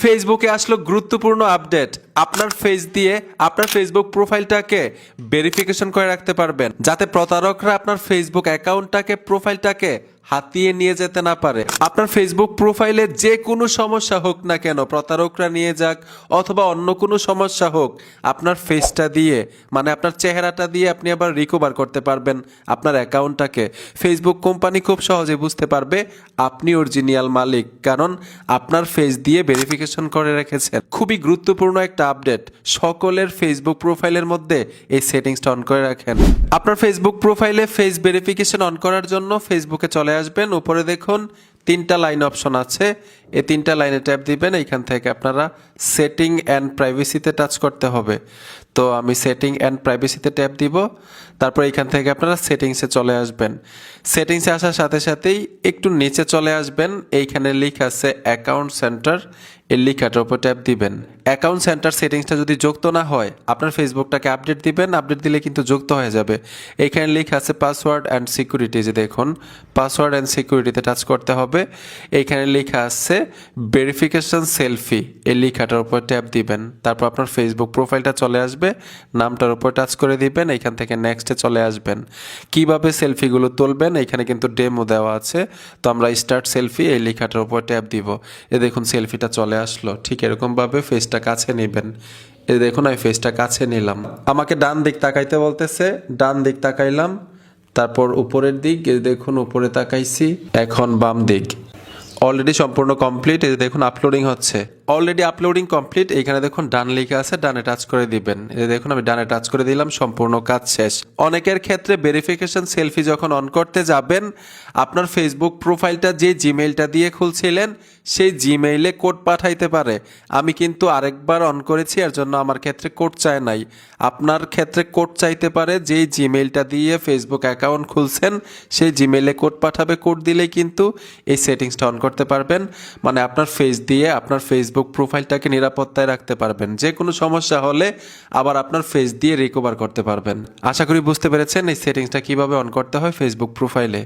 ফেসবুকে আসলো গুরুত্বপূর্ণ আপডেট। আপনার ফেস দিয়ে আপনার ফেসবুক প্রোফাইলটাকে ভেরিফিকেশন করে রাখতে পারবেন, যাতে প্রতারকরা আপনার ফেসবুক অ্যাকাউন্টটাকে প্রোফাইলটাকে হাতিয়ে নিয়ে যেতে না পারে। আপনার ফেসবুক প্রোফাইলে যে কোনো সমস্যা হোক না কেন, প্রতারকরা নিয়ে যাক অথবা অন্য কোনো সমস্যা হোক, আপনার ফেসটা দিয়ে মানে আপনার চেহারাটা দিয়ে আপনি আবার রিকভার করতে পারবেন আপনার অ্যাকাউন্টটাকে। ফেসবুক কোম্পানি খুব সহজে বুঝতে পারবে আপনি অরিজিনাল মালিক, কারণ আপনার ফেস দিয়ে ভেরিফিকেশন করে রেখেছেন। খুবই গুরুত্বপূর্ণ একটা আপডেট। সকলের ফেসবুক প্রোফাইলের মধ্যে এই সেটিংসটা অন করে রাখেন। আপনার ফেসবুক প্রোফাইলে ফেস ভেরিফিকেশন অন করার জন্য ফেসবুকে চলে আসবেন। উপরে দেখুন 3টা লাইন অপশন আছে, এই 3টা লাইনে ট্যাপ দিবেন। এইখান থেকে আপনারা সেটিং অ্যান্ড প্রাইভেসিতে টাচ করতে হবে। তো আমি সেটিং অ্যান্ড প্রাইভেসিতে ট্যাপ দিব। তারপর এইখান থেকে আপনারা সেটিংসে চলে আসবেন। সেটিংসে আসার সাথে সাথেই একটু নিচে চলে আসবেন, এইখানে লেখা আছে অ্যাকাউন্ট সেন্টার, এই লেখাটার উপর ট্যাপ দিবেন। অ্যাকাউন্ট সেন্টার সেটিংসটা যদি যুক্ত না হয়, আপনার ফেসবুকটাকে আপডেট দিবেন, আপডেট দিলে কিন্তু যুক্ত হয়ে যাবে। এইখানে লেখা আছে পাসওয়ার্ড অ্যান্ড সিকিউরিটি, যে দেখুন পাসওয়ার্ড অ্যান্ড সিকিউরিটিতে টাচ করতে হবে। এইখানে লেখা আছে ভেরিফিকেশন সেলফি, এই লেখাটার উপর ট্যাপ দিবেন। তারপর আপনার ফেসবুক প্রোফাইলটা চলে আসবে, নামটার উপর টাচ করে দিবেন। এইখান থেকে নেক্সটে চলে আসবেন। কিভাবে সেলফিগুলো তুলবেন এইখানে কিন্তু ডেমো দেওয়া আছে। তো আমরা স্টার্ট সেলফি, এই লেখাটার উপর ট্যাপ দিব। এ দেখুন সেলফিটা চলে আসলো। ঠিক এরকমভাবে ফেসটা কাছে নেবেন। এই দেখুন আমি ফেসটা কাছে নিলাম। আমাকে ডান দিক তাকাইতে বলতেছে, ডান দিক তাকাইলাম। তারপর উপরের দিক, এই দেখুন উপরে তাকাইছি। এখন বাম দিক। অলরেডি সম্পূর্ণ কমপ্লিট। এই দেখুন আপলোডিং হচ্ছে, অলরেডি আপলোডিং কমপ্লিট। এইখানে দেখুন ডান লেখা আছে, ডানে টাচ করে দিবেন। এই দেখুন আমি ডানে টাচ করে দিলাম, সম্পূর্ণ কাজ শেষ। অনেকের ক্ষেত্রে ভেরিফিকেশন সেলফি যখন অন করতে যাবেন, আপনার ফেসবুক প্রোফাইলটা যে জিমেইলটা দিয়ে খুলছিলেন সেই জিমেইলে কোড পাঠাইতে পারে। আমি কিন্তু আরেকবার অন করেছি, এর জন্য আমার ক্ষেত্রে কোড চায় নাই। আপনার ক্ষেত্রে কোড চাইতে পারে, যেই জিমেইলটা দিয়ে ফেসবুক অ্যাকাউন্ট খুলছেন সেই জিমেইলে কোড পাঠাবে। কোড দিলেই কিন্তু এই সেটিংসটা অন করতে পারবেন। মানে আপনার ফেস দিয়ে আপনার ফেসবুক প্রোফাইলটাকে নিরাপত্তায় রাখতে পারবেন। যে কোনো সমস্যা হলে আবার আপনার ফেস দিয়ে রিকভার করতে পারবেন। আশা করি বুঝতে পেরেছেন এই সেটিংসটা কিভাবে অন করতে হয় ফেসবুক প্রোফাইলে।